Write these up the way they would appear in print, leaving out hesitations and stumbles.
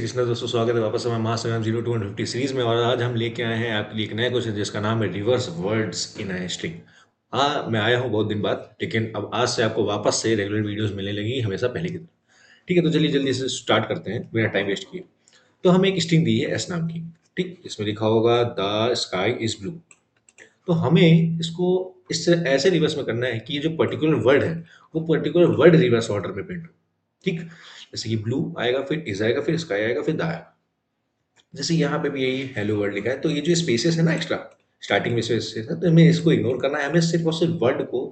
कृष्णा दोस्तों, स्वागत है वापस हमारे महासंग्राम 0 to 150 सीरीज में। और आज हम लेके आए हैं आपके लिए एक नया क्वेश्चन जिसका नाम है reverse words in a string. हाँ, मैं आया हूँ बहुत दिन बाद, लेकिन अब आज से आपको वापस से रेगुलर वीडियोस मिलने लगी हमेशा पहले की तरह। ठीक है, तो चलिए जल्दी से स्टार्ट करते हैं बिना टाइम वेस्ट किए। तो हमें एक स्ट्रिंग दी है एस नाम की। ठीक, इसमें लिखा होगा द स्काई इज ब्लू। तो हमें इसको इस ऐसे रिवर्स में करना है कि ये जो पर्टिकुलर वर्ड है वो पर्टिकुलर वर्ड रिवर्स ऑर्डर में प्रिंट हो। ठीक, जैसे कि ब्लू आएगा, फिर इज आएगा, फिर स्काई आएगा, फिर द आएगा। जैसे यहाँ पे भी यही हेलो वर्ल्ड लिखा है, तो ये जो स्पेसेस है ना एक्स्ट्रा स्टार्टिंग में स्पेसेस है, तो हमें इसको इग्नोर करना है। हमें सिर्फ और सिर्फ वर्ड को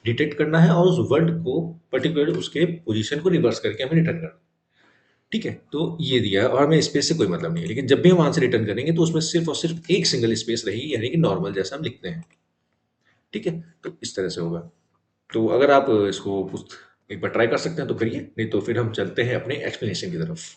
डिटेक्ट करना है और उस वर्ड को पर्टिकुलर उसके पोजीशन को रिवर्स करके हमें रिटर्न करना है। ठीक है, तो ये दिया है और हमें स्पेस से कोई मतलब नहीं है, लेकिन जब भी हम आंसर रिटर्न करेंगे तो उसमें सिर्फ और सिर्फ एक सिंगल स्पेस रहेगी, यानी कि नॉर्मल जैसा हम लिखते हैं। ठीक है, तो इस तरह से होगा। तो अगर आप इसको एक बार ट्राई कर सकते हैं तो करिए, नहीं तो फिर हम चलते हैं अपने एक्सप्लेनेशन की तरफ।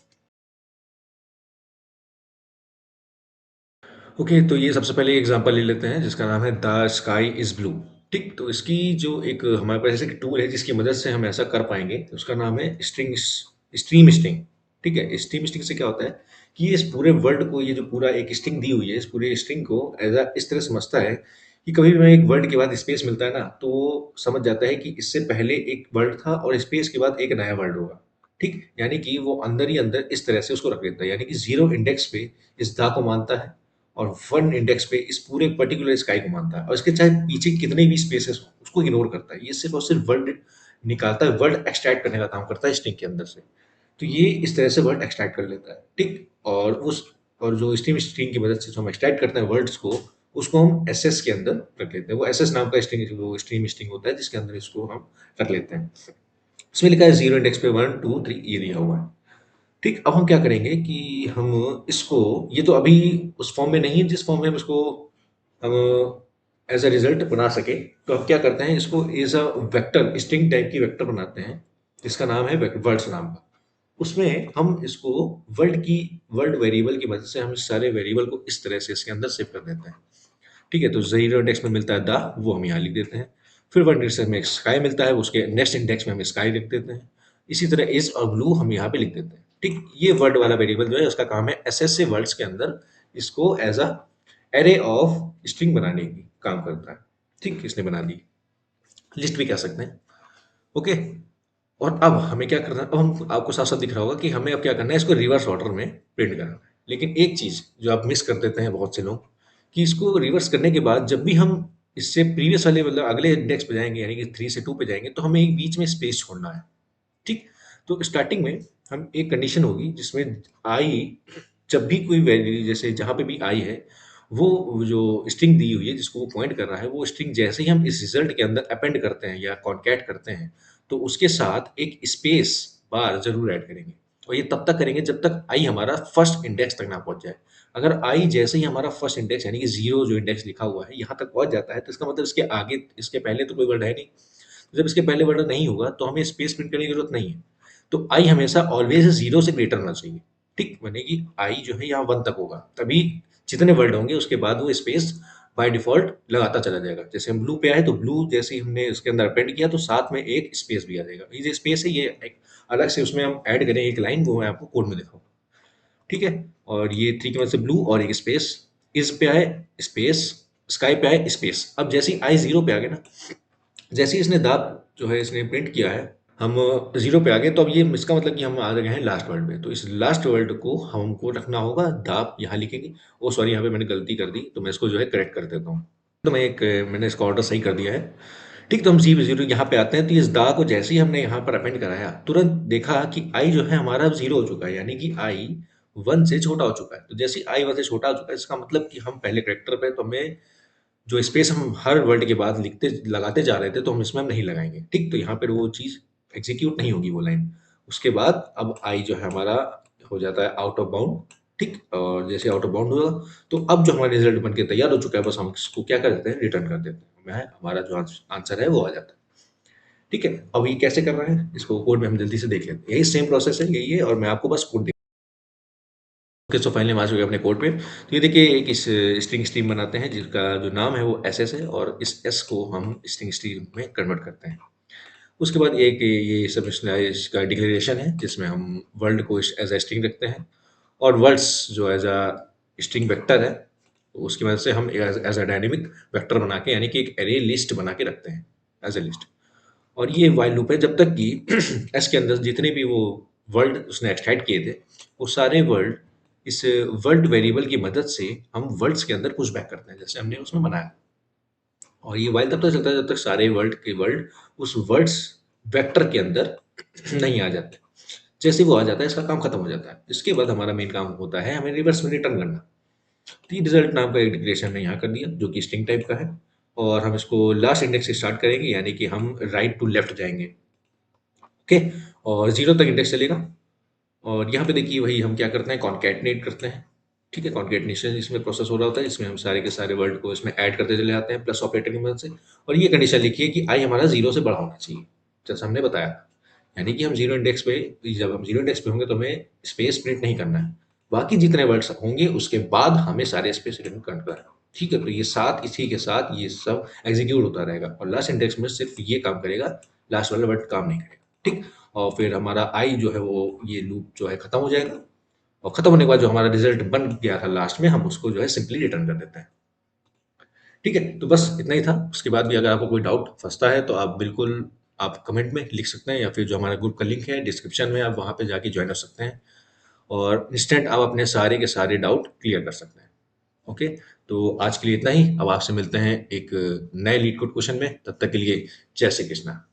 ओके, तो ये सबसे पहले एग्जांपल ले लेते हैं जिसका नाम है द स्काई इज ब्लू। ठीक, तो इसकी जो एक हमारे पास ऐसे टूल है जिसकी मदद से हम ऐसा कर पाएंगे, उसका नाम है स्ट्रीम स्टिंग। ठीक है, स्ट्रीम स्टिंग से क्या होता है कि ये इस पूरे वर्ड को, ये जो पूरा एक स्ट्रिंग दी हुई है, इस पूरे स्ट्रिंग को एज अ इस तरह समझता है कि कभी भी हमें एक वर्ड के बाद स्पेस मिलता है ना, तो वो समझ जाता है कि इससे पहले एक वर्ड था और स्पेस के बाद एक नया वर्ड होगा। ठीक, यानी कि वो अंदर ही अंदर इस तरह से उसको रख देता है, यानी कि जीरो इंडेक्स पे इस दा को मानता है और वन इंडेक्स पे इस पूरे पर्टिकुलर स्काई को मानता है, और इसके चाहे पीछे कितने भी स्पेसेस हो उसको इग्नोर करता है। ये सिर्फ और सिर्फ वर्ड निकालता है, वर्ड एक्सट्रैक्ट करने का काम करता है स्ट्रिंग के अंदर से। तो ये इस तरह से वर्ड एक्सट्रैक्ट कर लेता है। ठीक, और जो स्ट्रिंग की मदद से जो हम एक्सट्रैक्ट करते हैं वर्ड्स को, उसको हम एसएस के अंदर रख लेते हैं। वो एसएस नाम का स्ट्रिंग, वो स्ट्रिंग होता है जिसके अंदर इसको हम रख लेते हैं। इसमें लिखा है जीरो इंडेक्स पे 1 2 3 ये दिया हुआ है। ठीक, अब हम क्या करेंगे कि हम इसको, ये तो अभी उस फॉर्म में नहीं है जिस फॉर्म में हम इसको हम एज अ रिजल्ट बना सके। तो हम क्या करते हैं, इसको as a vector, string type की वेक्टर बनाते हैं जिसका नाम है वर्ड्स नाम का। उसमें हम इसको वर्ल्ड वेरिएबल की मदद से हम इस सारे वेरिएबल को इस तरह से इसके अंदर सेव कर देते हैं। ठीक है, तो जीरो इंडेक्स में मिलता है द, वो हम यहाँ लिख देते हैं। फिर वन इंडेक्स में स्काई मिलता है, उसके नेक्स्ट इंडेक्स में हम स्काई लिख देते हैं। इसी तरह इज और ब्लू हम यहाँ पे लिख देते हैं। ठीक, ये वर्ड वाला वेरिएबल जो है उसका काम है एसएस से वर्ड्स के अंदर इसको as a array of string बनाने की काम करता है। ठीक, इसने बना दी, लिस्ट भी कह सकते हैं। ओके, और अब हमें क्या करना है, अब हम आपको साफ साफ दिख रहा होगा कि हमें अब क्या करना है, इसको रिवर्स ऑर्डर में प्रिंट करना है। लेकिन एक चीज जो आप मिस कर देते हैं बहुत से लोग, कि इसको रिवर्स करने के बाद जब भी हम इससे प्रीवियस वाले मतलब अगले इंडेक्स पे जाएंगे, यानी कि 3 से 2 पे जाएंगे, तो हमें एक बीच में स्पेस छोड़ना है। ठीक, तो स्टार्टिंग में हम एक कंडीशन होगी जिसमें आई, जब भी कोई वैल्यू, जैसे जहाँ पे भी आई है, वो जो स्ट्रिंग दी हुई है जिसको वो पॉइंट कर रहा है, वो स्ट्रिंग जैसे ही हम इस रिजल्ट के अंदर अपेंड करते हैं या कॉन्कैट करते हैं, तो उसके साथ एक स्पेस बार जरूर ऐड करेंगे। और ये तब तक करेंगे जब तक आई हमारा फर्स्ट इंडेक्स तक ना पहुंच जाए। अगर आई जैसे ही हमारा फर्स्ट इंडेक्स यानी कि जीरो जो इंडेक्स लिखा हुआ है यहाँ तक पहुंच जाता है, तो इसका मतलब इसके आगे, इसके पहले तो कोई वर्ड है नहीं। जब इसके पहले वर्ड नहीं होगा तो हमें स्पेस प्रिंट करने की जरूरत नहीं है। तो आई हमेशा ऑलवेज जीरो से ग्रेटर होना चाहिए। ठीक, माने कि आई जो है यहाँ 1 तक होगा, तभी जितने वर्ड होंगे उसके बाद वो स्पेस बाय डिफॉल्ट लगाता चला जाएगा। जैसे हम ब्लू पे आए तो ब्लू जैसे ही हमने उसके अंदर अपेंड किया तो साथ में एक स्पेस भी आ जाएगा। ये जो स्पेस है ये एक अलग से उसमें हम ऐड करें एक लाइन, वो मैं आपको कोड में दिखाऊंगा। ठीक है, और ये थ्री की मदद से ब्लू और एक स्पेस, इस पे आए स्पेस, स्काई पे आए स्पेस। अब जैसे ही आई जीरो पे आ गए ना, जैसे ही इसने दाब जो है इसने प्रिंट किया है, हम जीरो पे आ गए, तो अब ये इसका मतलब कि हम आ गए हैं लास्ट वर्ड पे। तो इस लास्ट वर्ड को हमको रखना होगा दाब, यहाँ लिखेंगे। ओ सॉरी, यहाँ पे मैंने गलती कर दी, तो मैं इसको जो है करेक्ट कर देता हूँ। तो मैंने इसका ऑर्डर सही कर दिया है। ठीक, तो हम जीरो जीरो यहाँ पे आते हैं, तो इस दा को जैसे ही हमने यहाँ पर अपेंड कराया, तुरंत देखा कि आई जो है हमारा अब जीरो हो चुका है, यानी कि आई 1 से छोटा हो चुका है। तो जैसे ही आई 1 से छोटा हो चुका है, इसका मतलब कि हम पहले करेक्टर पे, तो हमें जो स्पेस हम हर वर्ड के बाद लिखते लगाते जा रहे थे, तो हम इसमें हम नहीं लगाएंगे। ठीक, तो यहाँ पर वो चीज़ एग्जीक्यूट नहीं होगी वो लाइन। उसके बाद अब आई जो है हमारा हो जाता है आउट ऑफ बाउंड। ठीक, और जैसे आउट ऑफ बाउंड हुआ, तो अब जो हमारा रिजल्ट बन के तैयार हो चुका है, बस हम इसको क्या कर देते हैं, रिटर्न कर देते हैं। हमारा जो आंसर है वो आ जाता है। ठीक है, अब ये कैसे कर रहे हैं, इसको कोड में हम जल्दी से देख लेते हैं। यही सेम प्रोसेस है, यही है, और मैं आपको बस कोड दे। ओके, सो फाइनली हम आ चुके हैं अपने कोड पे। तो ये देखिए, एक इस स्ट्रिंग स्ट्रीम बनाते हैं जिसका जो नाम है वो एस एस है, और इस एस को हम स्ट्रिंग स्ट्रीम में कन्वर्ट करते हैं। उसके बाद एक ये सब इसका डिक्लेरेशन है जिसमें हम वर्ल्ड को एज ए स्ट्रिंग रखते हैं, और वर्ड्स जो एज अ स्ट्रिंग वेक्टर है, तो उसकी मदद से हम एज अ डायनेमिक वेक्टर बना के, यानी कि एक एरे लिस्ट बना के रखते हैं एज ए लिस्ट। और ये वाइल लूप है जब तक कि एस के अंदर जितने भी वो वर्ड उसने एक्सट्रैक्ट किए थे, वो सारे वर्ड इस वर्ड वेरिएबल की मदद से हम वर्ड्स के अंदर पुश बैक करते हैं, जैसे हमने उसमें बनाया। और ये वाइल तब तक चलता है जब तक सारे वर्ड के वर्ड उस वर्ड्स वेक्टर के अंदर नहीं आ जाते। जैसे वो आ जाता है, इसका काम खत्म हो जाता है। इसके बाद हमारा मेन काम होता है हमें रिवर्स में रिटर्न करना। तो ये रिजल्ट नाम का एक डिक्लेरेशन हमने यहाँ कर दिया, जो कि स्ट्रिंग टाइप का है। और हम इसको लास्ट इंडेक्स से स्टार्ट करेंगे, यानी कि हम राइट टू लेफ्ट जाएंगे। ओके। और जीरो तक इंडेक्स चलेगा। और यहाँ पे देखिए वही हम क्या करते हैं, कॉन्कैटनेट करते हैं। ठीक है, कॉन्कैटनेशन इसमें प्रोसेस हो रहा होता है, इसमें हम सारे के सारे वर्ड को इसमें ऐड करते चले जाते हैं प्लस ऑपरेटर की मदद से। और ये कंडीशन लिखिए कि आई हमारा जीरो से बड़ा होना चाहिए, जैसा हमने बताया। यानी कि हम जीरो इंडेक्स पे, जब हम जीरो इंडेक्स पे होंगे तो हमें स्पेस प्रिंट नहीं करना है। बाकी जितने वर्ड्स होंगे उसके बाद हमें सारे स्पेस प्रिंट करना है। ठीक है, तो ये साथ इसी के साथ ये सब एग्जीक्यूट होता रहेगा, और लास्ट इंडेक्स में सिर्फ ये काम करेगा, लास्ट वाला वर्ड काम नहीं करेगा। ठीक। और फिर हमारा आई जो है वो ये लूप जो है खत्म हो जाएगा। और खत्म होने के बाद जो हमारा रिजल्ट बन गया था लास्ट में, हम उसको जो है सिंपली रिटर्न कर देते हैं। ठीक है, तो बस इतना ही था। उसके बाद भी अगर आपको कोई डाउट फंसता है तो आप बिल्कुल आप कमेंट में लिख सकते हैं, या फिर जो हमारा ग्रुप का लिंक है डिस्क्रिप्शन में, आप वहाँ पे जाके ज्वाइन हो सकते हैं। और इंस्टेंट आप अपने सारे के सारे डाउट क्लियर कर सकते हैं। ओके। तो आज के लिए इतना ही। अब आपसे मिलते हैं एक नए लीड कोड क्वेश्चन में। तब तक के लिए जय श्री कृष्णा।